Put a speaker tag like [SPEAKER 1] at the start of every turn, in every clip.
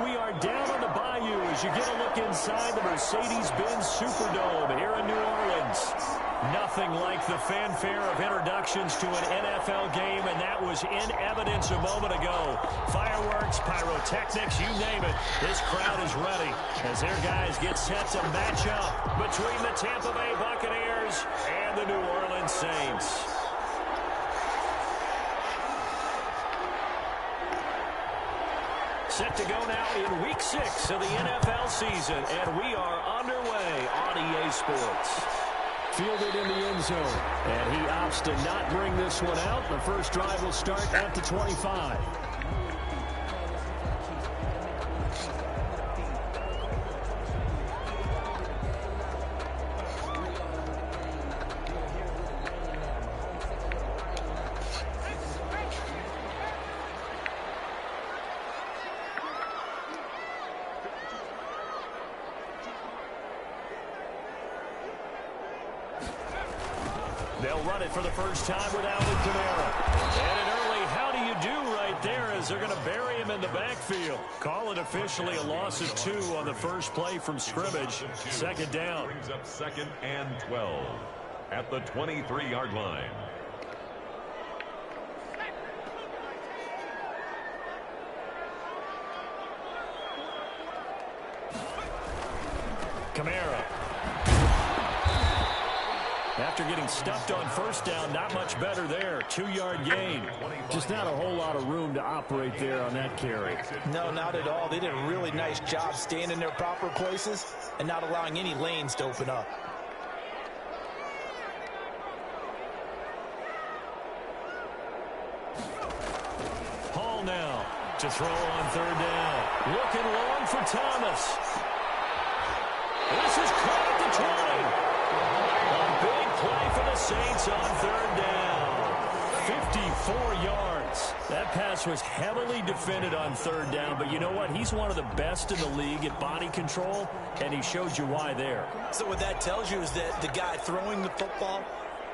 [SPEAKER 1] We are down on the bayou as you get a look inside the Mercedes-Benz Superdome here in New Orleans. Nothing like the fanfare of introductions to an NFL game, and that was in evidence a moment ago. Fireworks, pyrotechnics, you name it. This crowd is ready as their guys get set to match up between the Tampa Bay Buccaneers and the New Orleans Saints. Set to go now in Week 6 of the NFL season, and we are underway on EA Sports. Fielded in the end zone, and he opts to not bring this one out. The first drive will start at the 25. They'll run it for the first time without Kamara. And an early how do you do right there as they're going to bury him in the backfield. Call it officially a loss of 2 on the first play from scrimmage. Second down.
[SPEAKER 2] Brings up 2nd and 12 at the 23-yard line.
[SPEAKER 1] Kamara. After getting stuffed on first down, not much better there. 2-yard gain. Just not a whole lot of room to operate there on that carry.
[SPEAKER 3] No, not at all. They did a really nice job staying in their proper places and not allowing any lanes to open up.
[SPEAKER 1] Hall now to throw on third down. Looking long for Thomas. This is caught at the 20. Big play for the Saints on third down. 54 yards. That pass was heavily defended on third down, but you know what? He's one of the best in the league at body control, and he showed you why there.
[SPEAKER 3] So what that tells you is that the guy throwing the football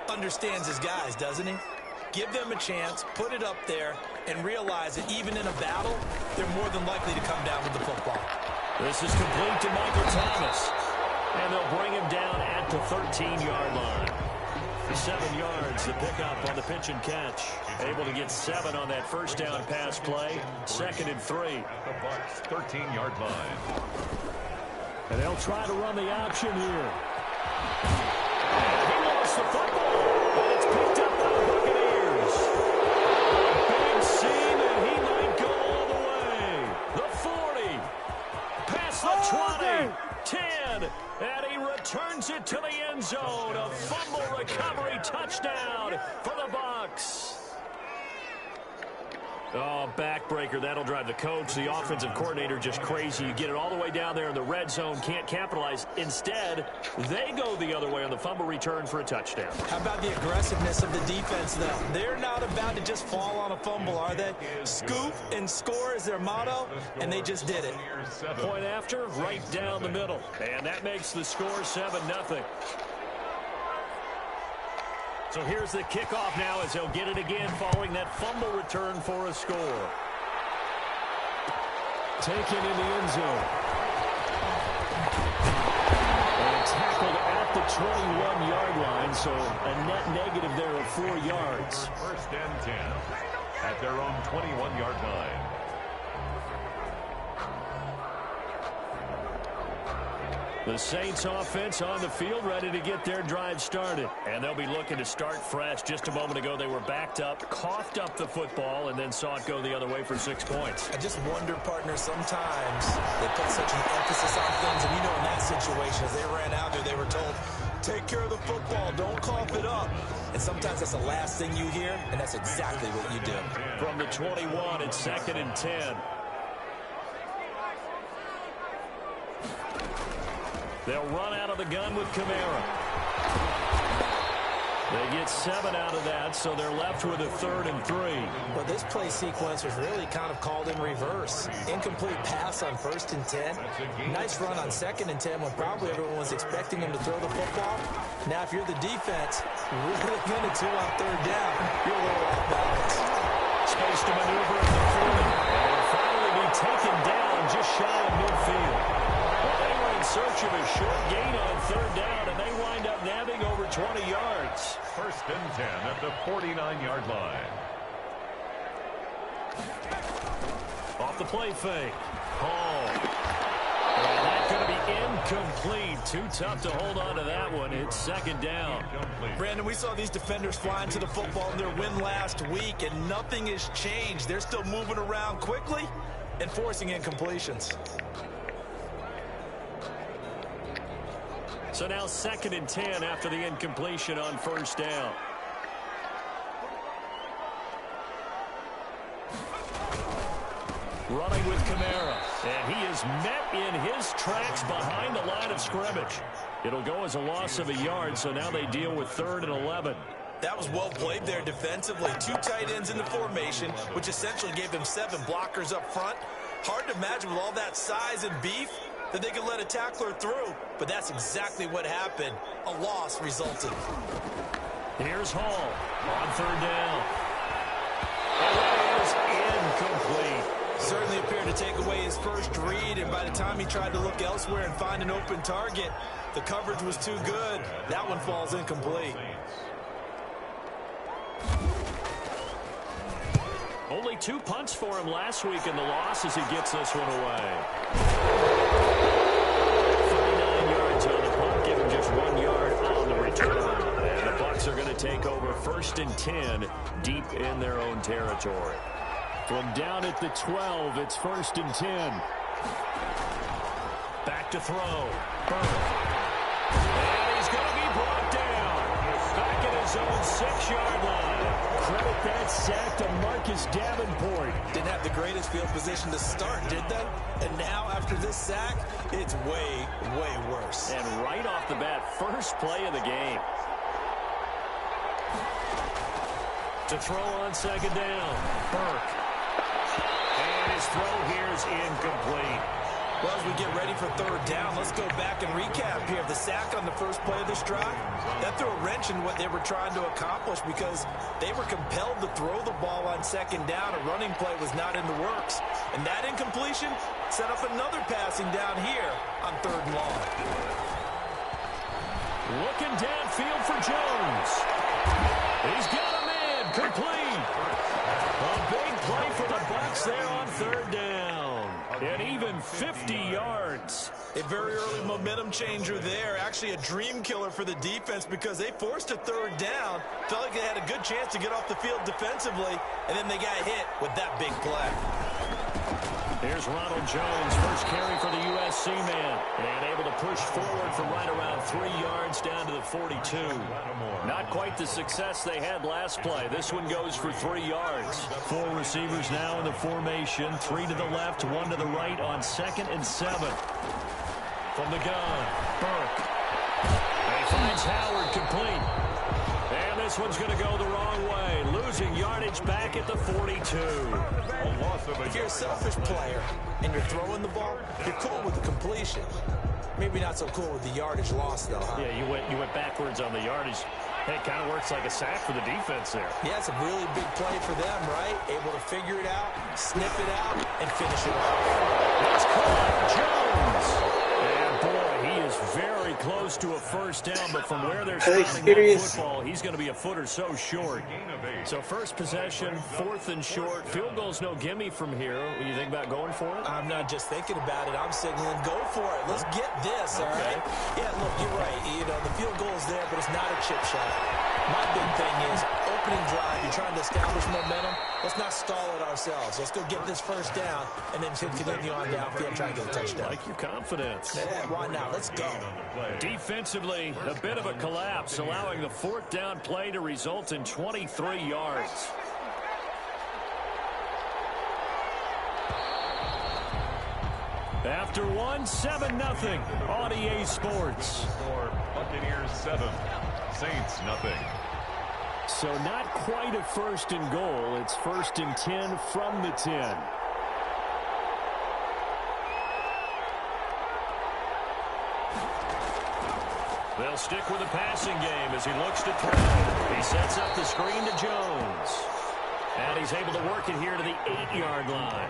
[SPEAKER 3] understands his guys, doesn't he? Give them a chance, put it up there, and realize that even in a battle, they're more than likely to come down with the football.
[SPEAKER 1] This is complete to Michael Thomas. And they'll bring him down at the 13-yard line. 7 yards to pick up on the pitch and catch. Able to get 7 on that first down pass play. 2nd and 3.
[SPEAKER 2] At the Bucs' 13-yard line.
[SPEAKER 1] And they'll try to run the option here. And he lost the football. And it's picked up by the Buccaneers. Big seam, and he might go all the way. The 40. Past the 20. 10. And he returns it to the end zone. A fumble recovery touchdown for the Bucs. Oh, backbreaker. That'll drive the coach, the offensive coordinator, just crazy. You get it all the way down there in the red zone, can't capitalize. Instead, they go the other way on the fumble return for a touchdown.
[SPEAKER 3] How about the aggressiveness of the defense, though? They're not about to just fall on a fumble, are they? Scoop and score is their motto, and they just did it.
[SPEAKER 1] Point after, right down the middle. And that makes the score 7-0. So here's the kickoff now as they'll get it again following that fumble return for a score. Taken in the end zone. And tackled at the 21-yard line, so a net negative there of 4 yards.
[SPEAKER 2] 1st and 10 at their own 21-yard line.
[SPEAKER 1] The Saints offense on the field ready to get their drive started. And they'll be looking to start fresh. Just a moment ago, they were backed up, coughed up the football, and then saw it go the other way for 6 points.
[SPEAKER 3] I just wonder, partner, sometimes they put such an emphasis on things. And, you know, in that situation, as they ran out there, they were told, take care of the football, don't cough it up. And sometimes that's the last thing you hear, and that's exactly what you do.
[SPEAKER 1] From the 21, it's 2nd and 10. They'll run out of the gun with Kamara. They get 7 out of that, so they're left with a 3rd and 3.
[SPEAKER 3] But this play sequence was really kind of called in reverse. Incomplete pass on 1st and 10. Nice run on 2nd and 10 when probably everyone was expecting him to throw the football. Now, if you're the defense, really limited to on 3rd down, you're a little off balance.
[SPEAKER 1] Space to maneuver at the 40. And will finally be taken down just shy much of a short gain on third down, and they wind up nabbing over 20 yards.
[SPEAKER 2] First and 10 at the 49-yard line.
[SPEAKER 1] Off the play fake. Hall. And that's going to be incomplete. Too tough to hold on to that one. It's second down.
[SPEAKER 3] Brandon, we saw these defenders flying to the football in their win last week, and nothing has changed. They're still moving around quickly and forcing incompletions.
[SPEAKER 1] So now second and 10 after the incompletion on first down. Running with Kamara, and he is met in his tracks behind the line of scrimmage. It'll go as a loss of a yard, so now they deal with 3rd and 11.
[SPEAKER 3] That was well played there defensively. 2 tight ends in the formation, which essentially gave them 7 blockers up front. Hard to imagine with all that size and beef that they could let a tackler through, but that's exactly what happened. A loss resulted.
[SPEAKER 1] Here's Hall on 3rd down. And that is incomplete.
[SPEAKER 3] Certainly appeared to take away his first read, and by the time he tried to look elsewhere and find an open target, the coverage was too good. That one falls incomplete.
[SPEAKER 1] Only 2 punts for him last week in the loss as he gets this one away. 39 yards on the punt, give him just 1 yard on the return. And the Bucs are going to take over 1st and 10 deep in their own territory. From down at the 12, it's 1st and 10. Back to throw. Burke. And he's going to be brought down. Back at his own 6-yard line. Credit that sack to Marcus Davenport.
[SPEAKER 3] Didn't have the greatest field position to start, did they? And now, after this sack, it's way, way worse.
[SPEAKER 1] And right off the bat, first play of the game. To throw on 2nd down. Burke. And his throw here is incomplete.
[SPEAKER 3] Well, as we get ready for 3rd down, let's go back and recap here. The sack on the first play of this drive, that threw a wrench in what they were trying to accomplish because they were compelled to throw the ball on 2nd down. A running play was not in the works. And that incompletion set up another passing down here on 3rd and long.
[SPEAKER 1] Looking downfield for Jones. He's got a man complete. A big play for the Bucs there on 3rd down. And even 50 yards.
[SPEAKER 3] A very early momentum changer there. Actually a dream killer for the defense because they forced a 3rd down. Felt like they had a good chance to get off the field defensively. And then they got hit with that big play.
[SPEAKER 1] Here's Ronald Jones, first carry for the USC man. And able to push forward for right around 3 yards down to the 42. Not quite the success they had last play. This one goes for 3 yards. 4 receivers now in the formation. 3 to the left, 1 to the right on 2nd and 7. From the gun, Burke. And he finds Howard complete. And this one's going to go the wrong way. Losing yardage back at the 42.
[SPEAKER 3] If you're a selfish player and you're throwing the ball, you're cool with the completion. Maybe not so cool with the yardage loss, though, huh?
[SPEAKER 1] Yeah, you went backwards on the yardage. Hey, it kind of works like a sack for the defense there.
[SPEAKER 3] Yeah, it's a really big play for them, right? Able to figure it out, sniff it out, and finish it off.
[SPEAKER 1] That's caught. Jones. And boy, he is very close to a first down, but from where they're spotting that football, he's going to be a foot or so short. So first possession, 4th and short. Field goal's no gimme from here. What do you think about going for it?
[SPEAKER 3] I'm not just thinking about it. I'm signaling, go for it. Let's get this, all right? Yeah, look, you're right. You know, the field goal's there, but it's not a chip shot. My big thing is opening drive. You're trying to establish momentum. Let's not stall it ourselves. Let's go get this first down and then continue on downfield and try to get a touchdown.
[SPEAKER 1] Like your confidence.
[SPEAKER 3] Yeah, why not? Let's go.
[SPEAKER 1] Defensively, a bit of a collapse, allowing the 4th down play to result in 23 yards. After 7-0 on EA Sports.
[SPEAKER 2] Buccaneers 7, Saints nothing.
[SPEAKER 1] So not quite a 1st and goal. It's 1st and 10 from the 10. They'll stick with the passing game as he looks to throw. He sets up the screen to Jones. And he's able to work it here to the 8-yard line.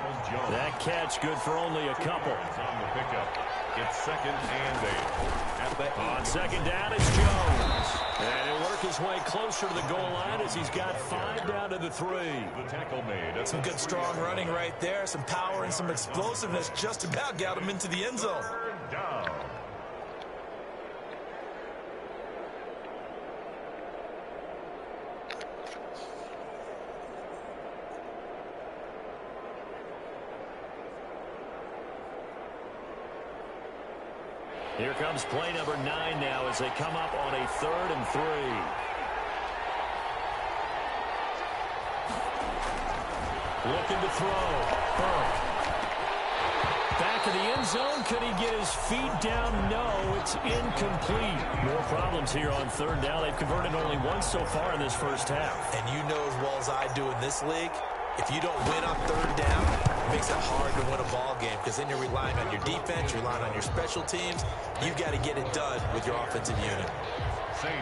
[SPEAKER 1] That catch good for only a couple.
[SPEAKER 2] On the pickup. It's 2nd and 8. At the
[SPEAKER 1] on 2nd down, it's Jones. And he'll work his way closer to the goal line as he's got 5 down to the 3.
[SPEAKER 2] The tackle made.
[SPEAKER 3] Some good strong running right there. Some power and some explosiveness just about got him into the end zone.
[SPEAKER 2] 3rd down.
[SPEAKER 1] Here comes play number 9 now as they come up on a 3rd and 3. Looking to throw. Back of the end zone. Could he get his feet down? No, it's incomplete. More problems here on 3rd down. They've converted only once so far in this first half.
[SPEAKER 3] And you know as well as I do in this league, if you don't win on 3rd down, it makes it hard to win a ball game because then you're relying on your defense, you're relying on your special teams. You've got to get it done with your offensive unit.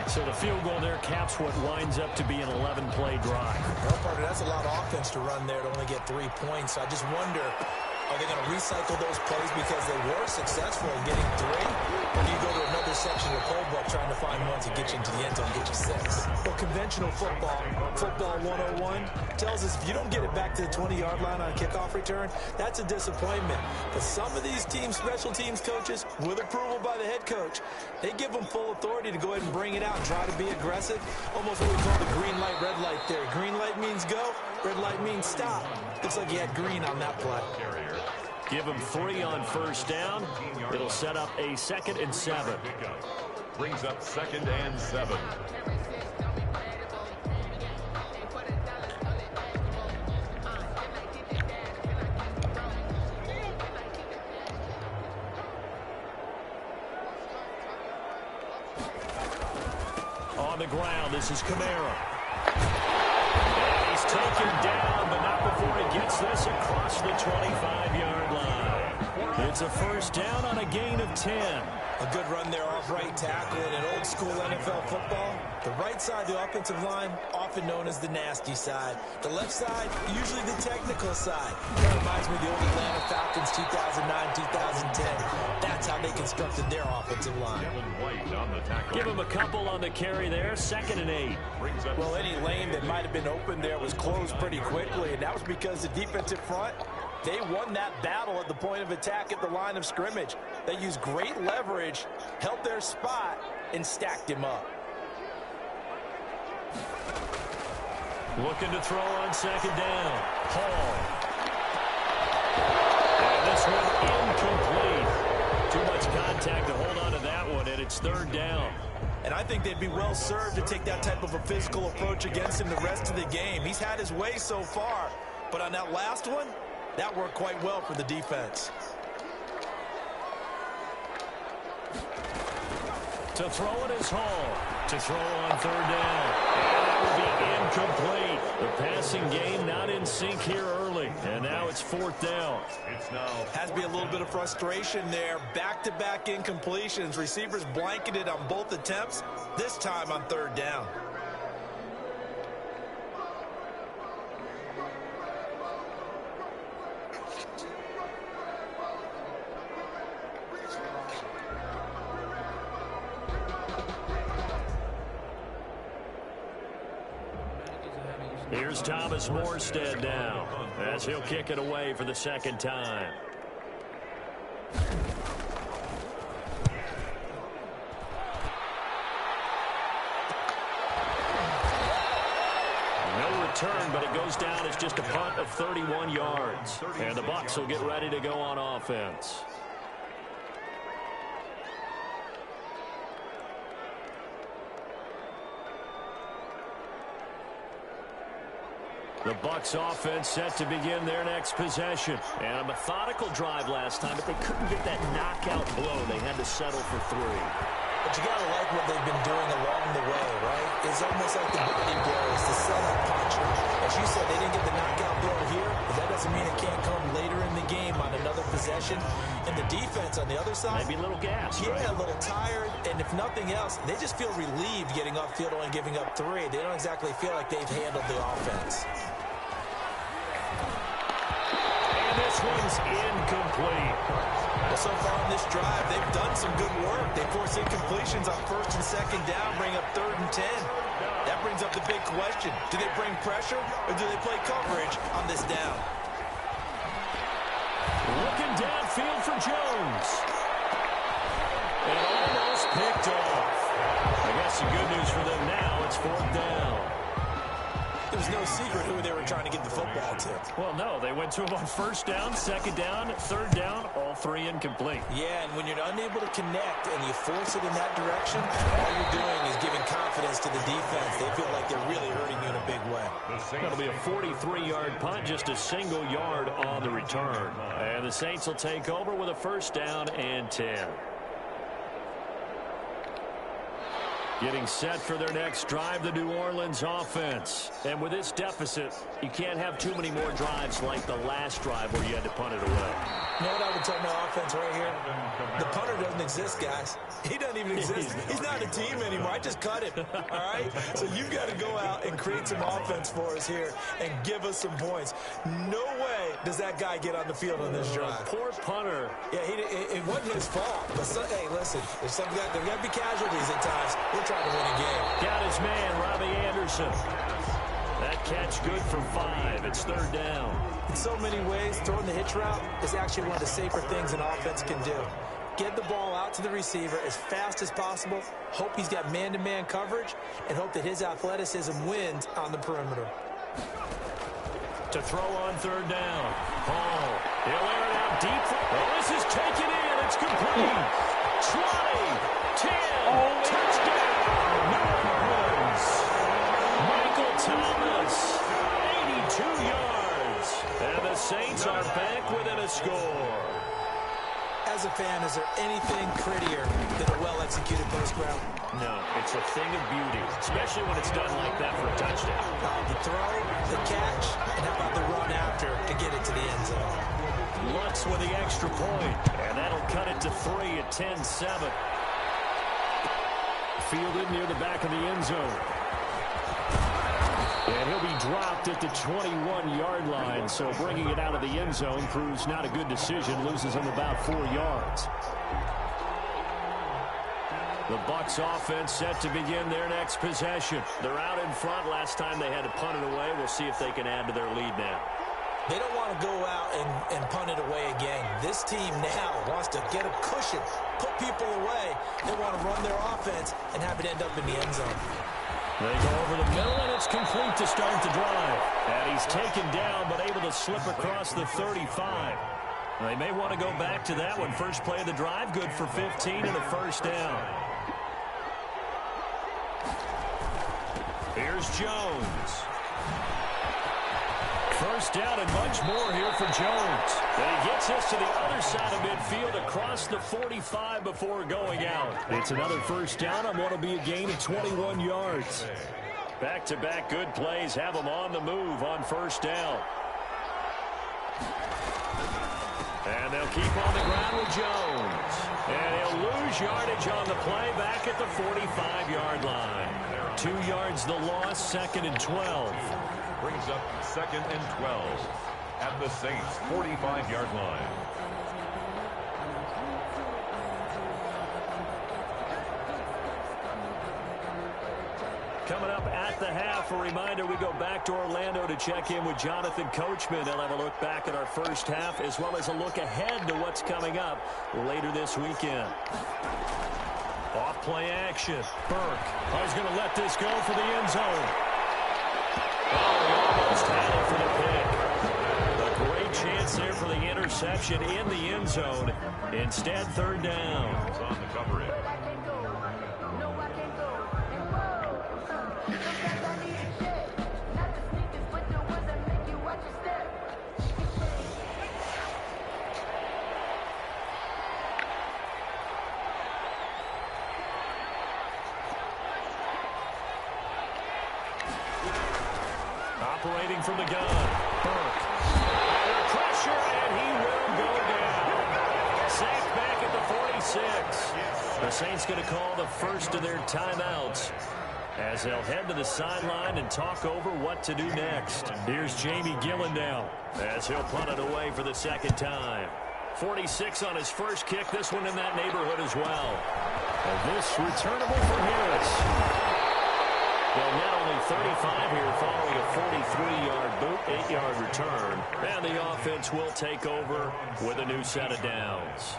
[SPEAKER 1] So the field goal there caps what winds up to be an 11-play drive.
[SPEAKER 3] Well, partner, that's a lot of offense to run there to only get 3 points. So I just wonder, are they going to recycle those plays because they were successful in getting 3? Or do you go to another section of the playbook trying to find ones that get you into the end zone and get you 6? Well, conventional football 101, tells us if you don't get it back to the 20-yard line on a kickoff return, that's a disappointment. But some of these teams, special teams coaches, with approval by the head coach, they give them full authority to go ahead and bring it out and try to be aggressive. Almost what we call the green light, red light theory. Green light means go, red light means stop. Looks like he had green on that play.
[SPEAKER 1] Give him 3 on 1st down. It'll set up a 2nd and 7.
[SPEAKER 2] Brings up 2nd and 7.
[SPEAKER 1] On the ground, this is Kamara. And he's taken down, but not before he gets this across the 25-yard line. It's a 1st down on a gain of 10.
[SPEAKER 3] A good run there off right tackle in an old-school NFL football. The right side of the offensive line, often known as the nasty side. The left side, usually the technical side. That reminds me of the old Atlanta Falcons 2009-2010. That's how they constructed their offensive line.
[SPEAKER 1] Give him a couple on the carry there. 2nd and 8.
[SPEAKER 3] Well, any lane that might have been open there was closed pretty quickly, and that was because the defensive front, they won that battle at the point of attack at the line of scrimmage. They used great leverage, held their spot, and stacked him up.
[SPEAKER 1] Looking to throw on 2nd down. Hall. And this one incomplete. Too much contact to hold on to that one, and it's 3rd down.
[SPEAKER 3] And I think they'd be well served to take that type of a physical approach against him the rest of the game. He's had his way so far, but on that last one, that worked quite well for the defense.
[SPEAKER 1] To throw it is Hall. To throw on 3rd down. And that will be incomplete. The passing game not in sync here early. And now it's 4th down.
[SPEAKER 3] Has to be a little bit of frustration there. Back-to-back incompletions. Receivers blanketed on both attempts, this time on 3rd down.
[SPEAKER 1] Here's Thomas Morstead now as he'll kick it away for the 2nd time. No return, but it goes down as just a punt of 31 yards. And the Bucs will get ready to go on offense. The Bucs offense set to begin their next possession. And a methodical drive last time, but they couldn't get that knockout blow. They had to settle for 3.
[SPEAKER 3] But you got to like what they've been doing along the way, right? It's almost like the body blows, the setup punch. As you said, they didn't get the knockout blow here, but that doesn't mean it can't come later in the game on another possession. And the defense on the other side,
[SPEAKER 1] maybe a little gas,
[SPEAKER 3] yeah,
[SPEAKER 1] right?
[SPEAKER 3] A little tired. And if nothing else, they just feel relieved getting upfield and giving up 3. They don't exactly feel like they've handled the offense.
[SPEAKER 1] This this one's incomplete.
[SPEAKER 3] Well, so far on this drive, they've done some good work. They force incompletions on first and second down, bring up 3rd and 10. That brings up the big question. Do they bring pressure or do they play coverage on this down?
[SPEAKER 1] Looking downfield for Jones. And almost picked off. I guess the good news for them now, it's 4th down.
[SPEAKER 3] There was no secret who they were trying to get the football to.
[SPEAKER 1] Well, no, they went to him on 1st down, 2nd down, 3rd down, all 3 incomplete.
[SPEAKER 3] Yeah, and when you're unable to connect and you force it in that direction, all you're doing is giving confidence to the defense. They feel like they're really hurting you in a big way.
[SPEAKER 1] That'll be a 43-yard punt, just a single yard on the return. And the Saints will take over with a 1st down and 10. Getting set for their next drive, the New Orleans offense. And with this deficit, you can't have too many more drives like the last drive where you had to punt it away.
[SPEAKER 3] You know what I would tell my offense right here? The punter doesn't exist, guys. He doesn't even exist. He's not a team anymore. I just cut him, all right? So you've got to go out and create some offense for us here and give us some points. No way does that guy get on the field on this drive.
[SPEAKER 1] Poor punter.
[SPEAKER 3] Yeah, it wasn't his fault. But, hey, listen, there's got to be casualties at times. We're trying to win a game.
[SPEAKER 1] Got his man, Robbie Anderson. That catch good for 5. It's 3rd down.
[SPEAKER 3] In so many ways, throwing the hitch route is actually one of the safer things an offense can do. Get the ball out to the receiver as fast as possible, hope he's got man-to-man coverage, and hope that his athleticism wins on the perimeter.
[SPEAKER 1] To throw on 3rd down. Hall. He'll air it out deep. Oh, this is taken in. It's complete. 20, 10, touchdown. New Orleans. Michael Thomas, 82 yards. And the Saints are back within a score.
[SPEAKER 3] As a fan, is there anything prettier than a well-executed post route?
[SPEAKER 1] No, it's a thing of beauty, especially when it's done like that for a touchdown.
[SPEAKER 3] The throw, the catch, and how about the run after to get it to the end zone?
[SPEAKER 1] Lutz with the extra point, and that'll cut it to 3 at 10-7. Fielded near the back of the end zone. And he'll be dropped at the 21-yard line, so bringing it out of the end zone proves not a good decision, loses him about 4 yards. The Bucs offense set to begin their next possession. They're out in front. Last time they had to punt it away. We'll see if they can add to their lead now.
[SPEAKER 3] They don't want to go out and punt it away again. This team now wants to get a cushion, put people away. They want to run their offense and have it end up in the end zone.
[SPEAKER 1] They go over the middle, and it's complete to start the drive. And he's taken down, but able to slip across the 35. They may want to go back to that one. First play of the drive, good for 15 and a 1st down. Here's Jones. 1st down and much more here for Jones. And he gets us to the other side of midfield across the 45 before going out. It's another 1st down on what will be a gain of 21 yards. Back-to-back good plays have them on the move on 1st down. And they'll keep on the ground with Jones. And he'll lose yardage on the play back at the 45-yard line. 2 yards the loss, 2nd and 12.
[SPEAKER 2] Brings up 2nd and 12 at the Saints' 45-yard line.
[SPEAKER 1] Coming up at the half, a reminder, we go back to Orlando to check in with Jonathan Coachman. They'll have a look back at our 1st half as well as a look ahead to what's coming up later this weekend. Off play action. Burke. I was going to let this go for the end zone. Oh, he almost had it for the pick. A great chance there for the interception in the end zone. Instead, 3rd down.
[SPEAKER 2] It's on the coverage.
[SPEAKER 1] Operating from the gun. Burke. Under pressure, and he will go down. Sacked back at the 46. The Saints going to call the first of their timeouts. as they'll head to the sideline and talk over what to do next. Here's Jamie Gillen now as he'll punt it away for the second time. 46 on his first kick, this one in that neighborhood as well. And this returnable from Harris. Well, not only 35 here following a 43-yard boot, 8-yard return. And the offense will take over with a new set of downs.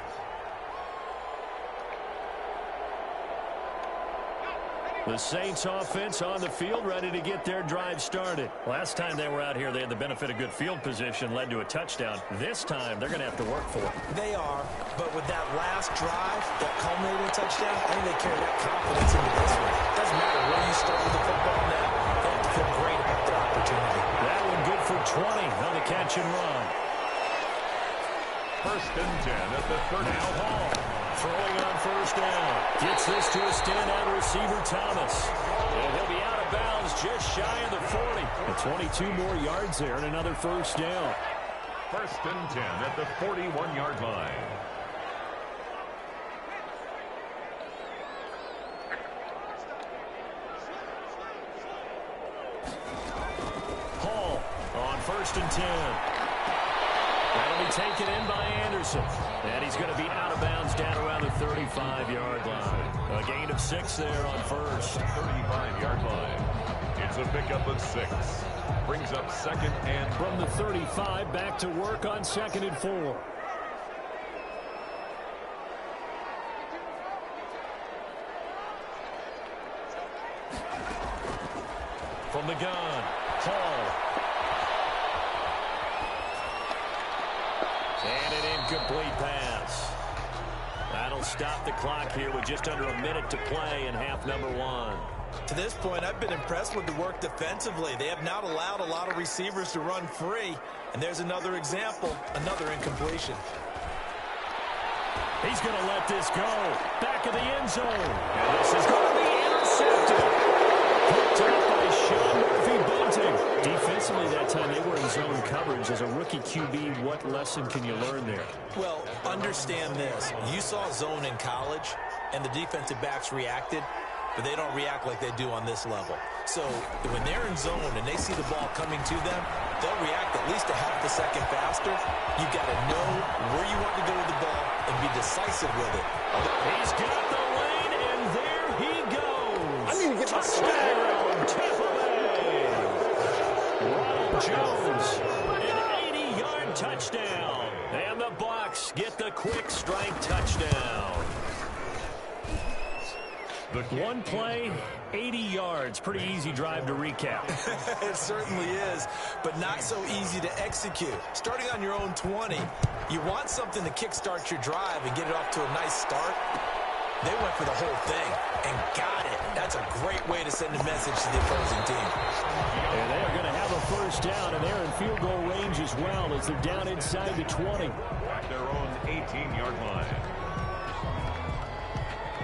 [SPEAKER 1] The Saints offense on the field, ready to get their drive started. Last time they were out here, they had the benefit of good field position, led to a touchdown. This time, they're going to have to work for it.
[SPEAKER 3] They are, but with that last drive, that culminating touchdown, I think they carry that confidence into this one. Doesn't matter where you start with the football now, they have to feel great about their opportunity.
[SPEAKER 1] That one good for 20 on the catch and run.
[SPEAKER 2] 1st and 10 at the 30.
[SPEAKER 1] Now Hall throwing on first down. Gets this to a standout receiver, Thomas. And he'll be out of bounds just shy of the 40. And 22 more yards there and another first down.
[SPEAKER 2] 1st and 10 at the 41-yard line.
[SPEAKER 1] Hall on 1st and 10. That'll be taken in by Anderson. And he's going to be out of bounds down around the 35-yard line. A gain of 6 there on first.
[SPEAKER 2] 35-yard line. It's a pickup of 6. Brings up 2nd and...
[SPEAKER 1] From the 35, back to work on 2nd and 4. From the gun, Hall. And an incomplete pass. That'll stop the clock here with just under a minute to play in half number 1.
[SPEAKER 3] To this point, I've been impressed with the work defensively. They have not allowed a lot of receivers to run free. And there's another example, another incompletion.
[SPEAKER 1] He's going to let this go. Back of the end zone. And this is going to be intercepted. Picked up by Sean Murphy-Bunting. Defensively that time, they were in zone coverage. As a rookie QB, what lesson can you learn there?
[SPEAKER 3] Well, understand this. You saw zone in college, and the defensive backs reacted, but they don't react like they do on this level. So when they're in zone and they see the ball coming to them, they'll react at least a half a second faster. You've got to know where you want to go with the ball and be decisive with it.
[SPEAKER 1] He's got the lane, and there he goes.
[SPEAKER 4] I need to get my
[SPEAKER 1] touchdown, Tampa Bay. Ronald Jones, an 80-yard touchdown. And the Bucs get the quick strike touchdown. One play, 80 yards. Pretty easy drive to recap.
[SPEAKER 3] It certainly is, but not so easy to execute. Starting on your own 20, you want something to kickstart your drive and get it off to a nice start. They went for the whole thing and got it. That's a great way to send a message to the opposing team.
[SPEAKER 1] And they are going to have a first down, and they're in field goal range as well as they're down inside the 20.
[SPEAKER 2] At their own 18-yard line.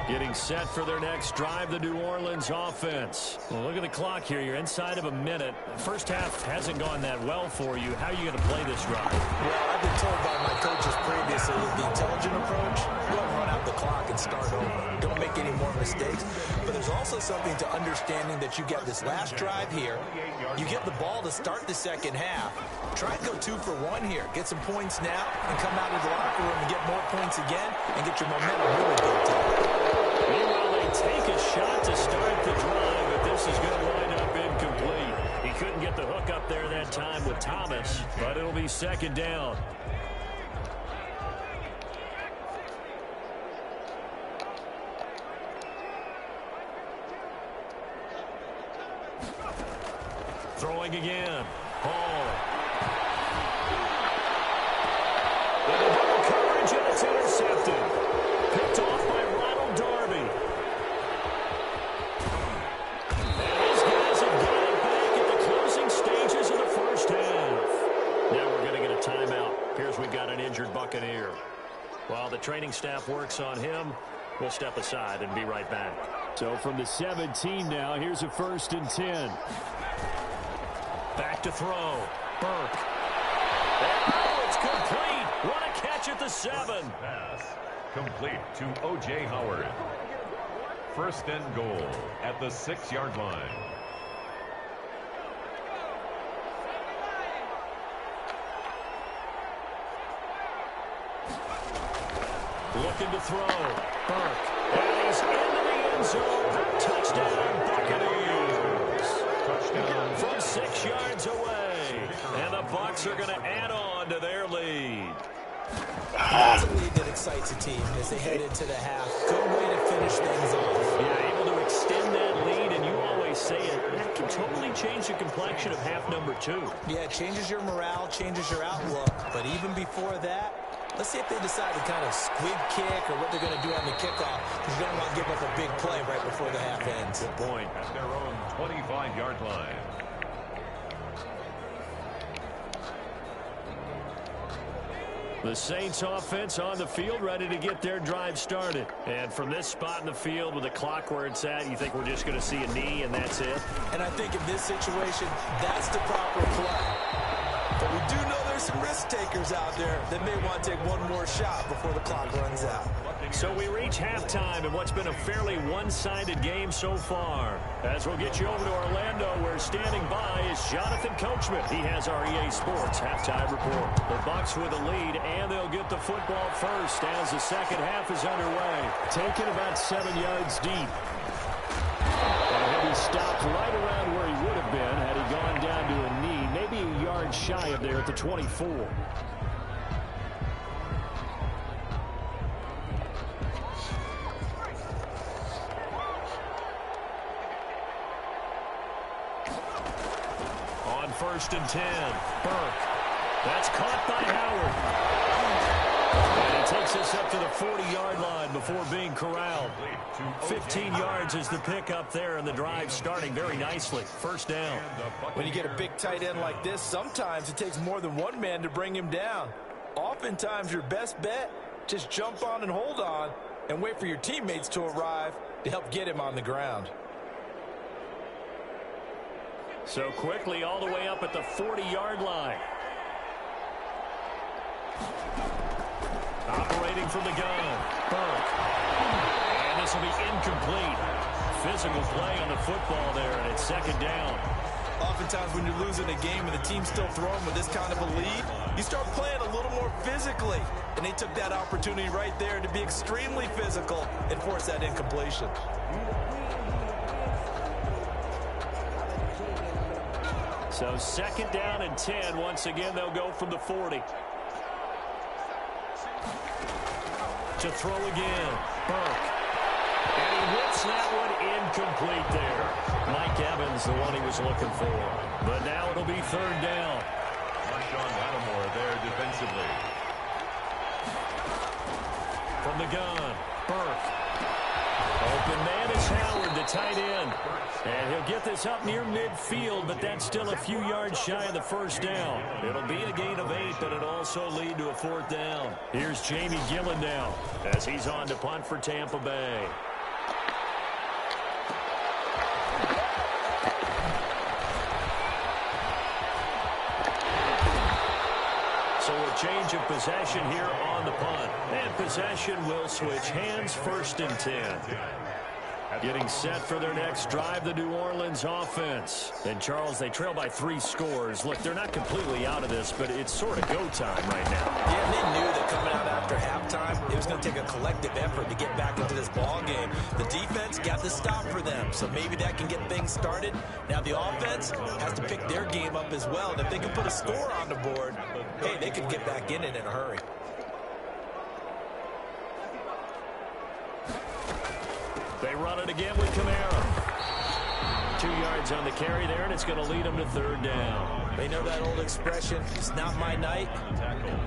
[SPEAKER 1] Getting set for their next drive, the New Orleans offense. Well, look at the clock here. You're inside of a minute. First half hasn't gone that well for you. How are you going to play this drive?
[SPEAKER 3] Well, I've been told by my coaches previously that the intelligent approach, go ahead and run out the clock and start over. Don't make any more mistakes. But there's also something to understanding that you get this last drive here. You get the ball to start the second half. Try and go 2 for 1 here. Get some points now and come out of the locker room and get more points again and get your momentum really built up.
[SPEAKER 1] Meanwhile, they take a shot to start the drive, but this is going to wind up incomplete. He couldn't get the hook up there that time with Thomas, but it'll be second down. Throwing again. Hall. Coverage, and it's intercepted. Picked off by Ronald Darby. And these guys have got it back at the closing stages of the first half. Now we're going to get a timeout. Appears we've got an injured Buccaneer. While the training staff works on him, we'll step aside and be right back. So from the 17 now, here's a 1st and 10. Back to throw. Burke. Oh, it's complete. What a catch at the 7.
[SPEAKER 2] Pass complete to O.J. Howard. first and goal at the 6-yard line.
[SPEAKER 1] Looking to throw. Burke. And he's into the end zone. Touchdown, Buccaneers. Touchdown. From 6 yards away. And the Bucs are going to add on to their lead.
[SPEAKER 3] That's a lead that excites a team as they head into the half. Good way to finish things off.
[SPEAKER 1] Yeah, able to extend that lead, and you always say it, that can totally change the complexion of half number 2.
[SPEAKER 3] Yeah, it changes your morale, changes your outlook. But even before that, let's see if they decide to kind of squib kick or what they're going to do on the kickoff, because you don't want to give up a big play right before the half ends.
[SPEAKER 1] Good point.
[SPEAKER 2] At their own 25-yard line.
[SPEAKER 1] The Saints offense on the field, ready to get their drive started. And from this spot in the field with the clock where it's at, you think we're just going to see a knee and that's it?
[SPEAKER 3] And I think in this situation, that's the proper play. But we do know there's some risk takers out there that may want to take one more shot before the clock runs out.
[SPEAKER 1] So we reach halftime in what's been a fairly one-sided game so far. As we'll get you over to Orlando, where standing by is Jonathan Coachman. He has our EA Sports halftime report. The Bucs with a lead, and they'll get the football first as the second half is underway. Taken about 7 yards deep. And he'll be stopped right around where he would have been had he gone down to a knee, maybe a yard shy of there at the 24. On 1st and 10, Burke. That's caught by Howard. And he takes us up to the 40-yard line before being corralled. 15 yards is the pickup there, and the drive starting very nicely. First down.
[SPEAKER 3] When you get a big tight end like this, sometimes it takes more than one man to bring him down. Oftentimes, your best bet, just jump on and hold on and wait for your teammates to arrive to help get him on the ground.
[SPEAKER 1] So quickly all the way up at the 40-yard line. Operating from the gun, Burke. And this will be incomplete. Physical play on the football there, and it's second down.
[SPEAKER 3] Oftentimes when you're losing a game and the team's still throwing with this kind of a lead, you start playing a little more physically. And they took that opportunity right there to be extremely physical and force that incompletion.
[SPEAKER 1] So second down and 10. Once again, they'll go from the 40. To throw again, Burke. And he whips that one incomplete there. Mike Evans, the one he was looking for. But now it'll be third down.
[SPEAKER 2] Marshawn Lattimore there defensively.
[SPEAKER 1] From the gun, Burke. Open man is Howard, the tight end. And he'll get this up near midfield, but that's still a few yards shy of the first down. It'll be a gain of 8, but it'll also lead to a fourth down. Here's Jamie Gillen now as he's on to punt for Tampa Bay. So a change of possession here on the punt. And possession will switch hands, 1st and 10. Getting set for their next drive, the New Orleans offense. And, Charles, they trail by 3 scores. Look, they're not completely out of this, but it's sort of go time right now.
[SPEAKER 3] Yeah, they knew that coming out after halftime, it was going to take a collective effort to get back into this ball game. The defense got the stop for them, so maybe that can get things started. Now the offense has to pick their game up as well. And if they can put a score on the board, hey, they could get back in it in a hurry.
[SPEAKER 1] They run it again with Kamara. 2 yards on the carry there, and it's going to lead them to third down.
[SPEAKER 3] They know that old expression, it's not my night.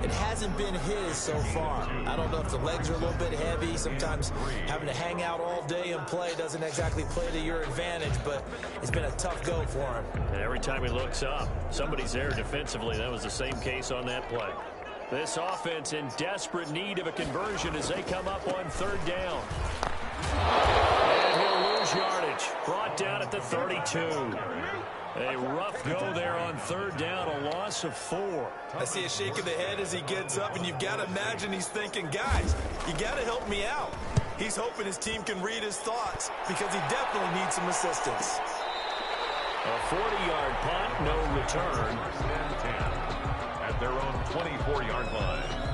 [SPEAKER 3] It hasn't been his so far. I don't know if the legs are a little bit heavy. Sometimes having to hang out all day and play doesn't exactly play to your advantage, but it's been a tough go for him.
[SPEAKER 1] And every time he looks up, somebody's there defensively. That was the same case on that play. This offense in desperate need of a conversion as they come up on third down. And he'll lose yardage. Brought down at the 32. A rough go there on third down, a loss of 4.
[SPEAKER 3] I see a shake of the head as he gets up, and you've got to imagine he's thinking, guys, you got to help me out. He's hoping his team can read his thoughts because he definitely needs some assistance.
[SPEAKER 1] A 40-yard punt, no return.
[SPEAKER 2] And 10 at their own 24-yard line.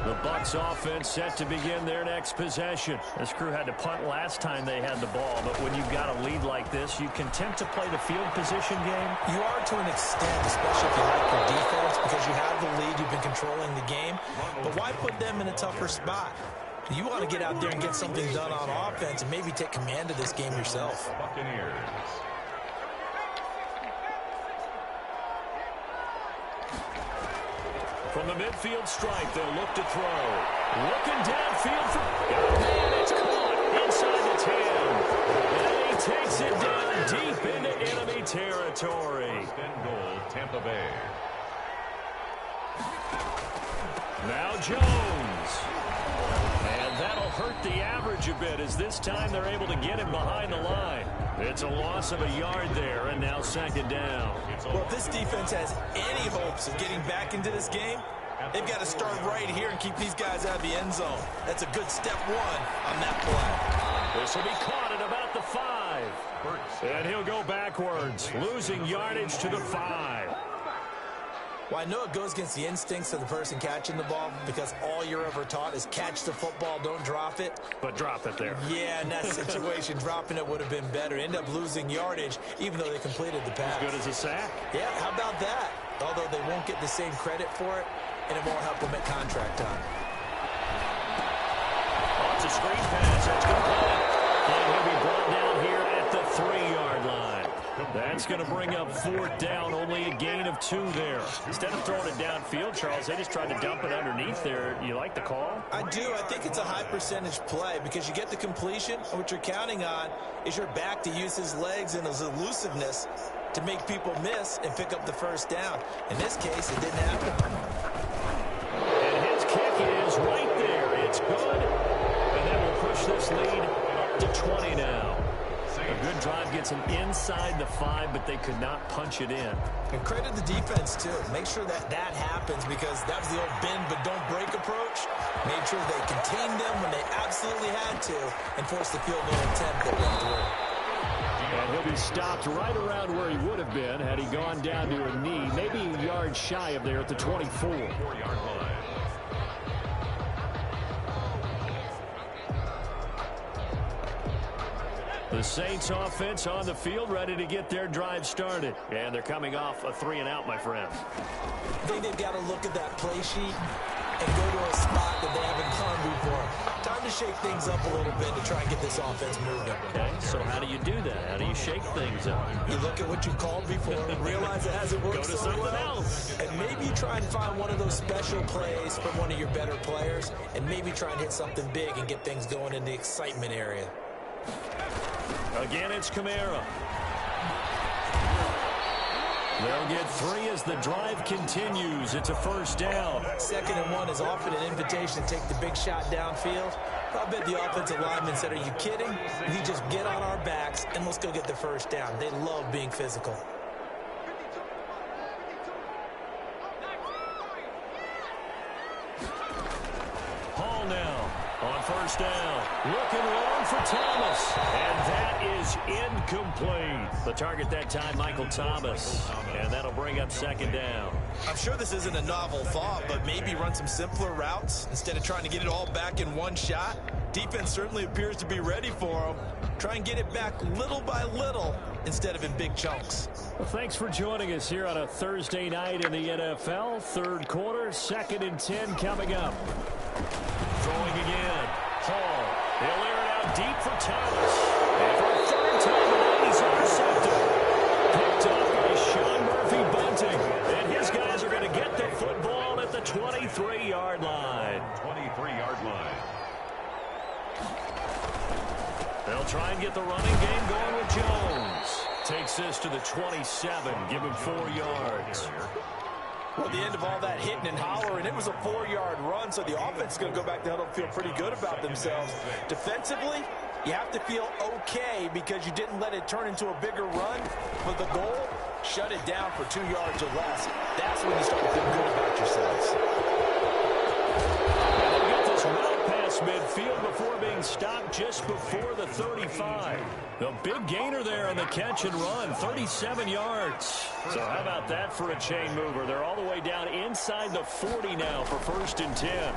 [SPEAKER 1] The Bucs offense set to begin their next possession. This crew had to punt last time they had the ball, but when you've got a lead like this, you content to play the field position game?
[SPEAKER 3] You are to an extent, especially if you like your defense, because you have the lead, you've been controlling the game. But why put them in a tougher spot? You want to get out there and get something done on offense and maybe take command of this game yourself.
[SPEAKER 2] Buccaneers.
[SPEAKER 1] From the midfield stripe, they'll look to throw. Looking downfield for... Man, it's caught inside the 10. And he takes it down deep into enemy territory.
[SPEAKER 2] First and goal, Tampa Bay.
[SPEAKER 1] Now Jones. And that'll hurt the average a bit as this time they're able to get him behind the line. It's a loss of a yard there, and now second down.
[SPEAKER 3] Well, if this defense has any hopes of getting back into this game, they've got to start right here and keep these guys out of the end zone. That's a good step one on that play.
[SPEAKER 1] This will be caught at about the 5. And he'll go backwards, losing yardage to the 5.
[SPEAKER 3] Well, I know it goes against the instincts of the person catching the ball because all you're ever taught is catch the football, don't drop it.
[SPEAKER 1] But drop it there.
[SPEAKER 3] Yeah, in that situation, dropping it would have been better. End up losing yardage, even though they completed the pass.
[SPEAKER 1] As good as a sack.
[SPEAKER 3] Yeah, how about that? Although they won't get the same credit for it, and it won't help them at contract time.
[SPEAKER 1] Oh, it's a screen pass. That's complete. And he'll be brought down here at the 3-yard line. That's going to bring up 4th down, only a gain of 2 there. Instead of throwing it downfield, Charles, they just tried to dump it underneath there. You like the call?
[SPEAKER 3] I do. I think it's a high percentage play because you get the completion, and what you're counting on is your back to use his legs and his elusiveness to make people miss and pick up the first down. In this case, it didn't happen.
[SPEAKER 1] And his kick is right there. It's good. And then we'll push this lead to 20 now. A good drive gets him inside the 5, but they could not punch it in.
[SPEAKER 3] And credit the defense, too. Make sure that that happens because that was the old bend but don't break approach. Made sure they contained them when they absolutely had to and forced the field goal attempt that went through.
[SPEAKER 1] And he'll be stopped right around where he would have been had he gone down to a knee, maybe a yard shy of there at the 24.
[SPEAKER 2] 4-yard line.
[SPEAKER 1] The Saints offense on the field, ready to get their drive started. And they're coming off a 3-and-out, my friend.
[SPEAKER 3] I think they've got to look at that play sheet and go to a spot that they haven't gone before. Time to shake things up a little bit to try and get this offense moving.
[SPEAKER 1] Okay, so how do you do that? How do you shake things up?
[SPEAKER 3] You look at what you called before, realize it hasn't worked so well, and maybe you try and find one of those special plays from one of your better players, and maybe try and hit something big and get things going in the excitement area.
[SPEAKER 1] Again, it's Kamara. They'll get 3 as the drive continues. It's a first down. 2nd and 1 is often an invitation to take the big shot downfield. I bet the offensive lineman said, are you kidding? We just get on our backs and let's go get the first down. They love being physical. Hall now on first down. Looking long for Thomas. And that is incomplete. The target that time, Michael Thomas. And that'll bring up 2nd down. I'm sure this isn't a novel thought, but maybe run some simpler routes instead of trying to get it all back in one shot. Defense certainly appears to be ready for them. Try and get it back little by little instead of in big chunks. Well, thanks for joining us here on a Thursday night in the NFL. 3rd quarter, 2nd and 10 coming up. Throwing again. Hall. He'll air it out deep for Thomas. And for a 3rd time tonight, he's intercepted. Picked up by Sean Murphy-Bunting. And his guys are going to get the football at the 23-yard line.
[SPEAKER 2] 23-yard line.
[SPEAKER 1] They'll try and get the running game going with Jones. Takes this to the 27. Give him 4 yards. Well, at the end of all that hitting and hollering, it was a 4-yard run, so the offense is going to go back to huddle and feel pretty good about themselves. Defensively, you have to feel okay because you didn't let it turn into a bigger run. But the goal, shut it down for 2 yards or less. That's when you start to feel good about yourselves. They'll get this well past midfield. stop just before the 35. A big gainer there on the catch and run, 37 yards. So how about that for a chain mover? They're all the way down inside the 40 now for 1st and 10.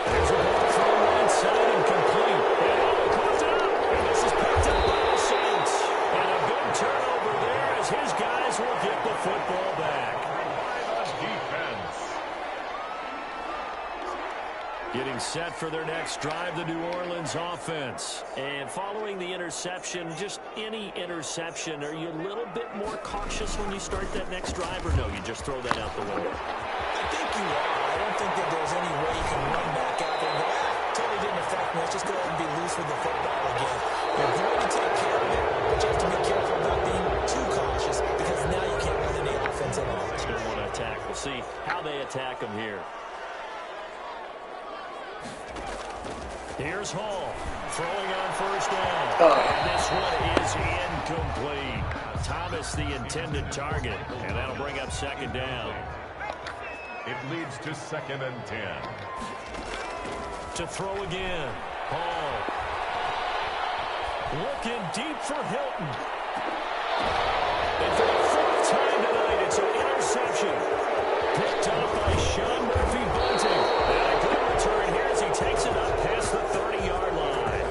[SPEAKER 1] There's a ball thrown right side and complete. And caught up. And this is picked up by the Saints. And a big turnover there as his guys will get the football back. Getting set for their next drive, the New Orleans offense. And following the interception, just any interception, are you a little bit more cautious when you start that next drive, or no, you just throw that out the window?
[SPEAKER 3] I think you are. I don't think that there's any way you can run back out there and go, totally didn't affect me. Let's just go ahead and be loose with the football again. You're going to take care of it, but you have to be careful about being too cautious because now you can't run any offense at all.
[SPEAKER 1] Still want to attack. We'll see how they attack them here. Here's Hall, throwing on 1st down. And this one is incomplete. Thomas, the intended target, and that'll bring up 2nd down.
[SPEAKER 2] It leads to 2nd and 10.
[SPEAKER 1] To throw again, Hall. Looking deep for Hilton. And for the 4th time tonight, it's an interception. Picked up by Sean Murphy-Bunting. And a good return here as he takes it up past the 30-yard line.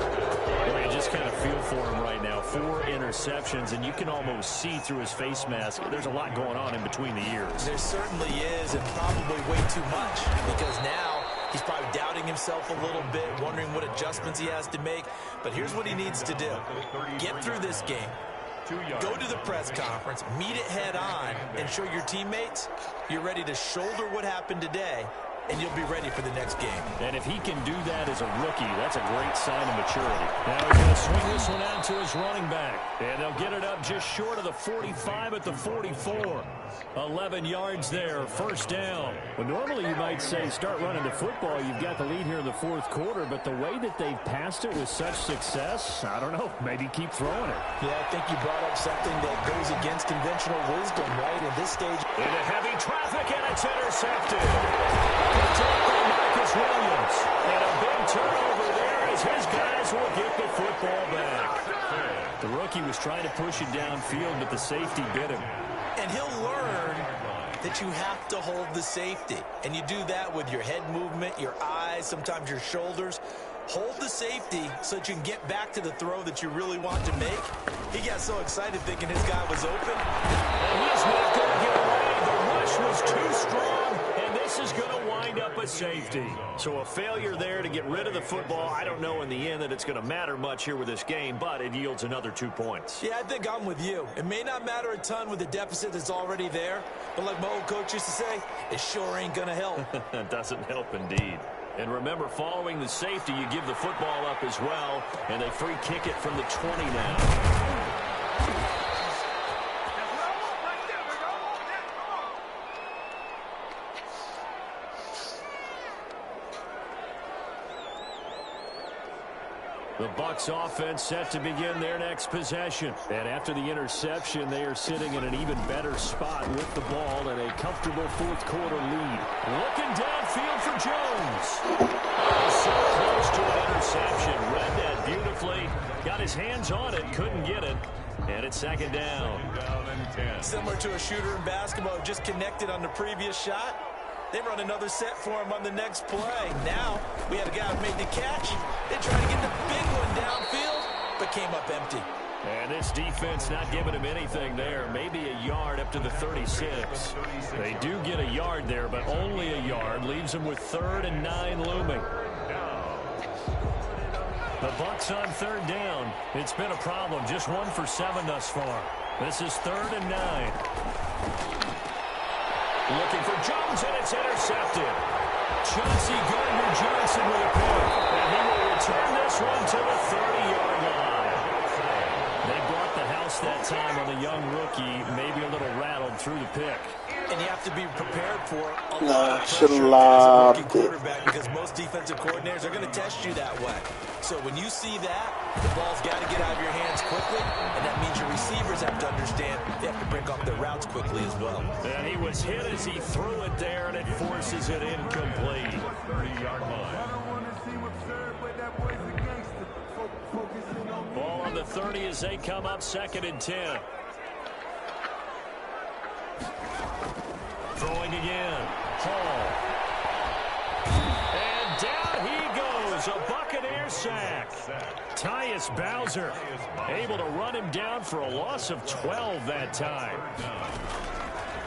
[SPEAKER 1] Well, you just kind of feel for him right now. 4 interceptions, and you can almost see through his face mask. There's a lot going on in between the ears.
[SPEAKER 3] There certainly is, and probably way too much, because now he's probably doubting himself a little bit, wondering what adjustments he has to make. But here's what he needs to do. Get through this game. Go to the press conference, meet it head on, and show your teammates you're ready to shoulder what happened today, and you'll be ready for the next game.
[SPEAKER 1] And if he can do that as a rookie, that's a great sign of maturity. Now he's going to swing this one out to his running back. And they'll get it up just short of the 45 at the 44. 11 yards there, 1st down. Well, normally you might say start running the football. You've got the lead here in the 4th quarter, but the way that they've passed it with such success, I don't know, maybe keep throwing it.
[SPEAKER 3] Yeah, I think you brought up something that goes against conventional wisdom, right? At this stage.
[SPEAKER 1] Into heavy traffic, and it's intercepted. Picked up by Marcus Williams. And a big turnover there as his guys will get the football back. The rookie was trying to push it downfield, but the safety bit him.
[SPEAKER 3] And he'll learn that you have to hold the safety. And you do that with your head movement, your eyes, sometimes your shoulders. Hold the safety so that you can get back to the throw that you really want to make. He got so excited thinking his guy was open.
[SPEAKER 1] And he's not going to get away. The rush was too strong, and this is going to wind up a safety. So a failure there to get rid of the football. I don't know in the end that it's going to matter much here with this game, but it yields another 2 points.
[SPEAKER 3] Yeah, I think I'm with you. It may not matter a ton with the deficit that's already there, but like my old coach used to say, it sure ain't going to help.
[SPEAKER 1] It doesn't help indeed. And remember, following the safety, you give the football up as well, and they free kick it from the 20 now. The Bucs offense set to begin their next possession. And after the interception, they are sitting in an even better spot with the ball and a comfortable 4th quarter lead. Looking downfield for Jones. So close to an interception. Read that beautifully. Got his hands on it, couldn't get it. And it's 2nd down.
[SPEAKER 3] Similar to a shooter in basketball, just connected on the previous shot. They run another set for him on the next play. Now, we had a guy who made the catch. They tried to get the big one downfield, but came up empty.
[SPEAKER 1] And this defense not giving him anything there. Maybe a yard up to the 36. They do get a yard there, but only a yard. Leaves them with 3rd and 9 looming. The Bucs on 3rd down. It's been a problem. Just 1 for 7 thus far. This is 3rd and 9. Looking for Jones, and it's intercepted. Chauncey Gardner-Johnson with a pick. And he will return this one to the 30-yard line. They brought the house that time on the young rookie, maybe a little rattled through the pick.
[SPEAKER 3] And you have to be prepared for a lot of pressure as a rookie quarterback because most defensive coordinators are going to test you that way. So when you see that, The ball's got to get out of your hands quickly, and that means your receivers have to understand they have to break off their routes quickly as well.
[SPEAKER 1] And he was hit as he threw it there, and it forces it incomplete.
[SPEAKER 2] 30-yard line.
[SPEAKER 1] Ball on the 30 as they come up 2nd and 10. Throwing again. Hall. And down he goes. A Buccaneer sack. Tyus Bowser able to run him down for a loss of 12 that time.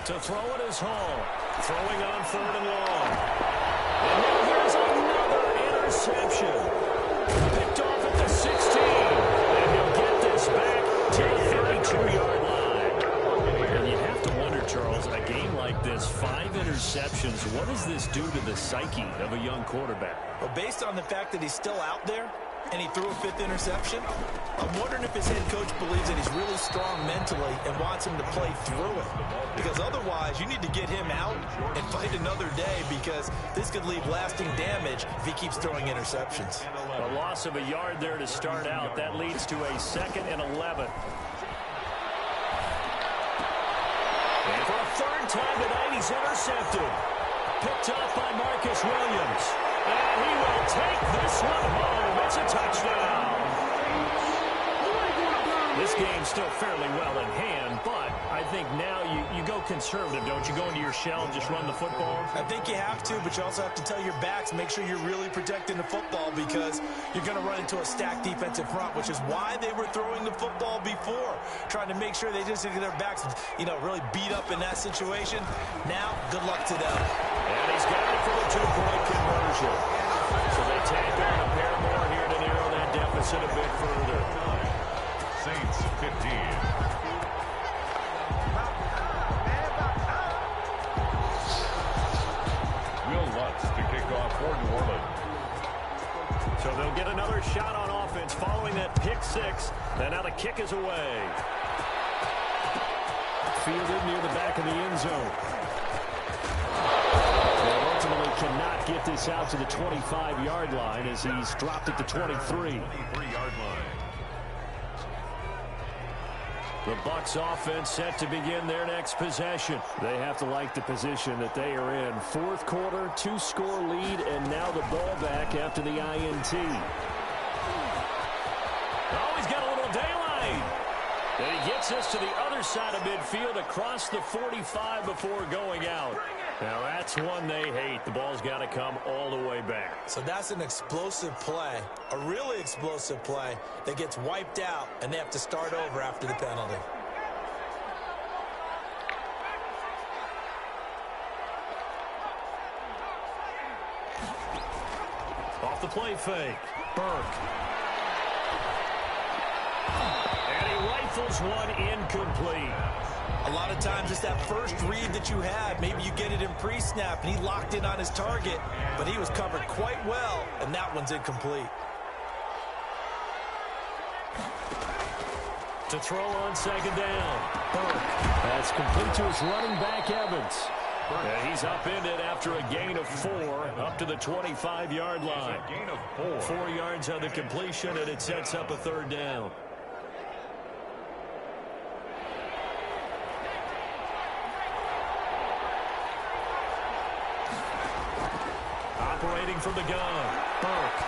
[SPEAKER 1] To throw it is Hall. Throwing on 3rd and long. And now here's another interception. Picked off at the 16. And he'll get this back to the 32-yard line. And you have to wonder, Charles, a game like this, 5 interceptions, what does this do to the psyche of a young quarterback?
[SPEAKER 3] Well, based on the fact that he's still out there and he threw a 5th interception, I'm wondering if his head coach believes that he's really strong mentally and wants him to play through it. Because otherwise, you need to get him out and fight another day, because this could leave lasting damage if he keeps throwing interceptions.
[SPEAKER 1] A loss of a yard there to start out. That leads to a 2nd and 11. And for a 3rd time tonight, he's intercepted. Picked up by Marcus Williams. And he will take this one home. It's a touchdown. This game's still fairly well in hand, but I think now you go conservative, don't you? Go into your shell and just run the football?
[SPEAKER 3] I think you have to, but you also have to tell your backs, make sure you're really protecting the football, because you're going to run into a stacked defensive front, which is why they were throwing the football before, trying to make sure they just get their backs, really beat up in that situation. Now, good luck to them.
[SPEAKER 1] And he's got it for the 2-point conversion. So they tack on a pair more here to narrow that deficit a bit further.
[SPEAKER 2] Saints 15. Will Lutz to kick off for New Orleans.
[SPEAKER 1] So they'll get another shot on offense following that pick 6. And now the kick is away. Fielded near the back of the end zone. And ultimately cannot get this out to the 25-yard line as he's dropped at the 23.
[SPEAKER 2] 23-yard line.
[SPEAKER 1] The Bucs offense set to begin their next possession. They have to like the position that they are in. 4th quarter, 2-score lead, and now the ball back after the INT. Oh, he's got a little daylight. And he gets us to the other side of midfield across the 45 before going out. Now that's one they hate. The ball's got to come all the way back.
[SPEAKER 3] So that's an explosive play, a really explosive play that gets wiped out, and they have to start over after the penalty.
[SPEAKER 1] Off the play fake. Burke. And he rifles one incomplete.
[SPEAKER 3] A lot of times it's that first read that you had. Maybe you get it in pre-snap, and he locked in on his target, but he was covered quite well, and that one's incomplete.
[SPEAKER 1] To throw on 2nd down. Burke. That's complete to his running back, Evans. And he's upended after a gain of 4 up to the 25-yard line.
[SPEAKER 2] Gain of 4.
[SPEAKER 1] 4 yards on the completion, and it sets up a 3rd down. Operating from the gun. Burke.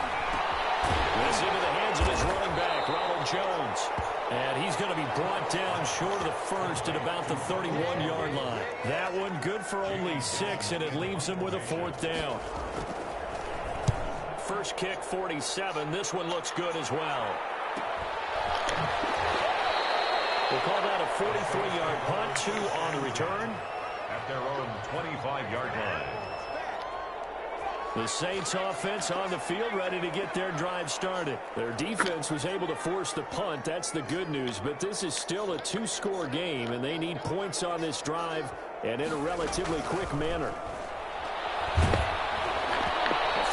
[SPEAKER 1] This into the hands of his running back, Ronald Jones. And he's going to be brought down short of the first at about the 31-yard line. That one good for only 6, and it leaves him with a 4th down. First kick, 47. This one looks good as well. We'll call that a 43-yard punt, 2 on the return.
[SPEAKER 2] At their own 25-yard line.
[SPEAKER 1] The Saints offense on the field, ready to get their drive started. Their defense was able to force the punt. That's the good news. But this is still a 2-score game, and they need points on this drive and in a relatively quick manner.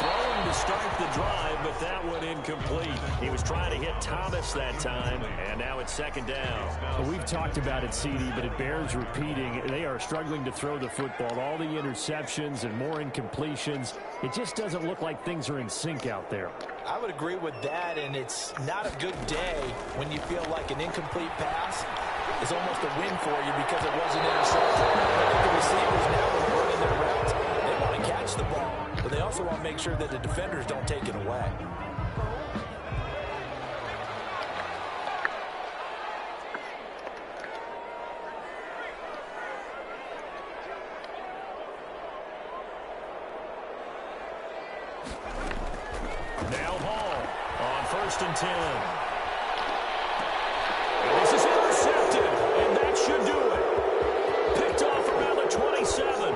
[SPEAKER 1] Throwing to start the drive, but that one incomplete. He was trying to hit Thomas that time, and now it's 2nd down.
[SPEAKER 4] Well, we've talked about it, CD, but it bears repeating. They are struggling to throw the football. All the interceptions and more incompletions. It just doesn't look like things are in sync out there.
[SPEAKER 3] I would agree with that, and it's not a good day when you feel like an incomplete pass is almost a win for you because it wasn't intercepted. I think the receivers now, when they're running their routes, they want to catch the ball, but they also want to make sure that the defenders don't take it away.
[SPEAKER 1] Now Hall on 1st and 10. And this is intercepted, and that should do it. Picked off around the 27.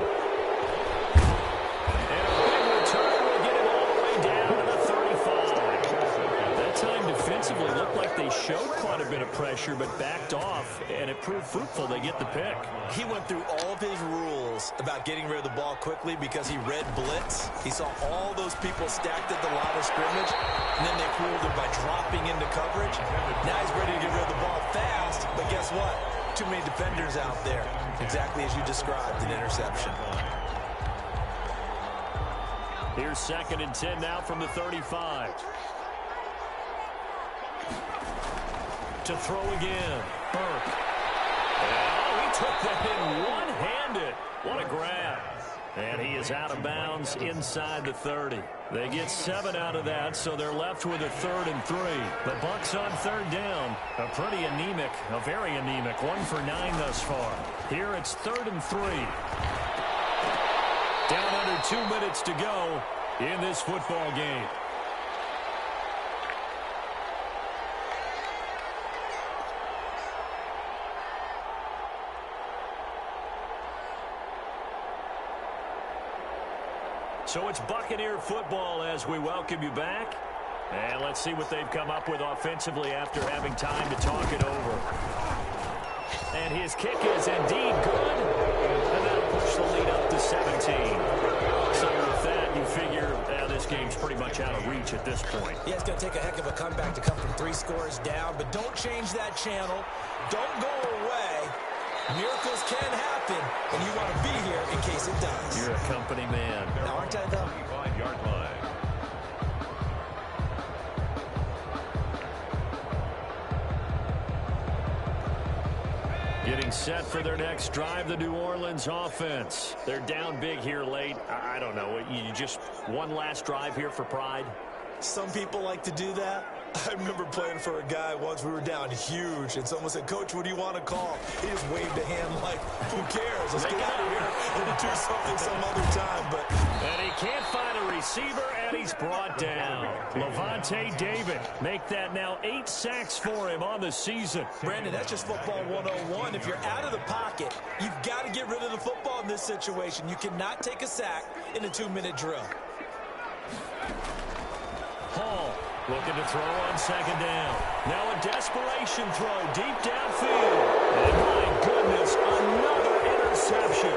[SPEAKER 1] And a big return will get him all the way down to the 35. That time defensively looked like they showed quite a bit of pressure, but backed off, and it proved fruitful. They get the pick.
[SPEAKER 3] He went through all of his rules about getting rid of the ball quickly because he read blitz. He saw all those people stacked at the line of scrimmage, and then they fooled him by dropping into coverage. Now he's ready to get rid of the ball fast, but guess what? Too many defenders out there. Exactly as you described, an interception.
[SPEAKER 1] Here's 2nd and 10 now from the 35. To throw again. Burke. Oh, he took that in one-handed. What a grab. And he is out of bounds inside the 30. They get 7 out of that, so they're left with a 3rd and 3. The Bucs on 3rd down. A pretty anemic, a very anemic. 1 for 9 thus far. Here it's 3rd and 3. Down under 2 minutes to go in this football game. So it's Buccaneer football as we welcome you back. And let's see what they've come up with offensively after having time to talk it over. And his kick is indeed good. And that'll push the lead up to 17. So with that, you figure this game's pretty much out of reach at this point.
[SPEAKER 3] Yeah, it's going to take a heck of a comeback to come from 3 scores down. But don't change that channel. Don't go away. Miracles can happen, and you want to be here in case it does.
[SPEAKER 1] You're a company man.
[SPEAKER 3] Now, aren't I, though?
[SPEAKER 2] 5-yard line.
[SPEAKER 1] Getting set for their next drive, the New Orleans offense. They're down big here late. I don't know. You just one last drive here for pride?
[SPEAKER 3] Some people like to do that. I remember playing for a guy once. We were down huge, and someone said, "Coach, what do you want to call?" He just waved a hand like, "Who cares? Let's get out of here and do something some other time." But
[SPEAKER 1] and he can't find a receiver, and he's brought down. Levante David, make that now 8 sacks for him on the season.
[SPEAKER 3] Brandon, that's just football 101. If you're out of the pocket, you've got to get rid of the football in this situation. You cannot take a sack in a 2-minute drill.
[SPEAKER 1] Hall looking to throw on 2nd down. Now a desperation throw deep downfield. And my goodness, another interception.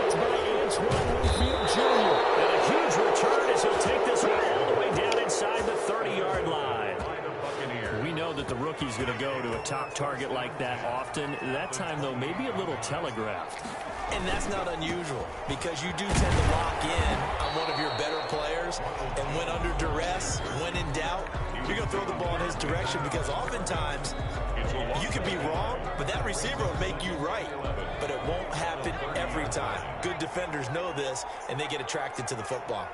[SPEAKER 1] It's by Antoine Winfield Jr. And a huge return as he'll take this one all the way down inside the 30-yard line. We know that the rookie's going to go to a top target like that often. That time, though, maybe a little telegraphed.
[SPEAKER 3] And that's not unusual because you do tend to lock in on one of your better players, and when under duress, when in doubt, you're going to throw the ball in his direction because oftentimes you could be wrong, but that receiver will make you right. But it won't happen every time. Good defenders know this, and they get attracted to the football.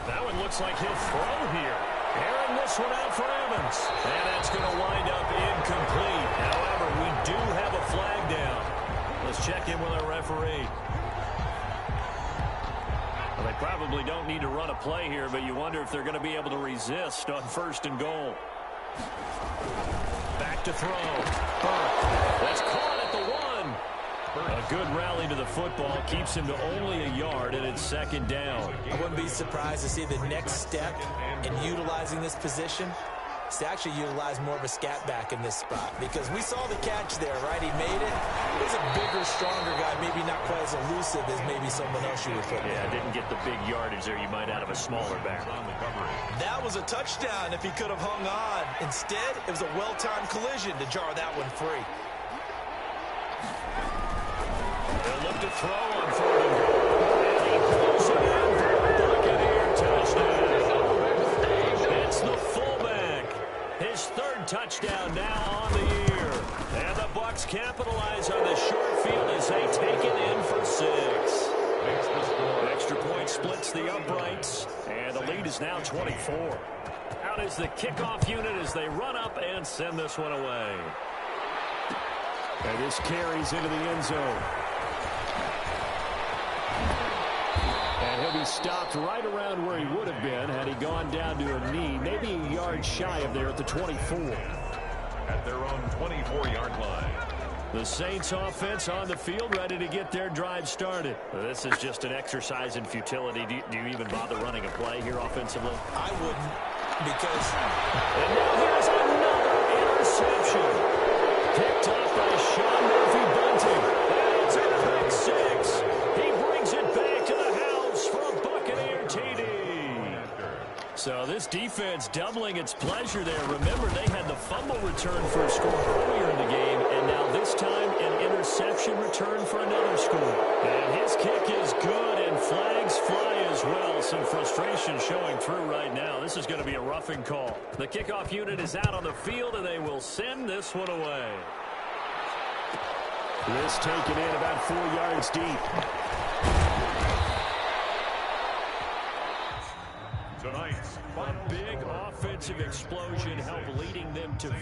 [SPEAKER 1] That one looks like he'll throw here. Airing this one out for Evans. And that's going to wind up incomplete. However, we do have a flag down. Let's check in with our referee. Well, they probably don't need to run a play here, but you wonder if they're going to be able to resist on 1st and goal. Back to throw. Burke. That's caught at the 1. A good rally to the football keeps him to only a yard, and it's 2nd down.
[SPEAKER 3] I wouldn't be surprised to see the next step in utilizing this position is to actually utilize more of a scat back in this spot, because we saw the catch there, right? He made it. He's a bigger, stronger guy, maybe not quite as elusive as maybe someone else you would put.
[SPEAKER 1] Yeah, didn't get the big yardage there you might out of a smaller back.
[SPEAKER 3] That was a touchdown if he could have hung on. Instead, it was a well-timed collision to jar that one free.
[SPEAKER 1] They'll look to throw on 4th and goal. And he pulls it in for a Buccaneer touchdown. touchdown now on the year. And the Bucs capitalize on the short field as they take it in for 6. Extra point splits the uprights, and the lead is now 24. Out is the kickoff unit as they run up and send this one away. And this carries into the end zone. And he'll be stopped right around where he would have been had he gone down to a knee, maybe a yard shy of there at the 24.
[SPEAKER 2] At their own 24-yard line.
[SPEAKER 1] The Saints offense on the field, ready to get their drive started. This is just an exercise in futility. Do you even bother running a play here offensively?
[SPEAKER 3] I wouldn't, because...
[SPEAKER 1] And now here's another interception. Picked up by Sean Murphy-Bunting. And it's a pick 6. He brings it back to the house for a Buccaneer TD. So this defense doubling its pleasure there. Remember, they had the fumble return for a score earlier in the game, and now this time an interception return for another score. And his kick is good, and flags fly as well. Some frustration showing through right now. This is going to be a roughing call. The kickoff unit is out on the field, and they will send this one away. This taken in about 4 yards deep.
[SPEAKER 2] Tonight's
[SPEAKER 1] A big offensive explosion helped leading them to victory.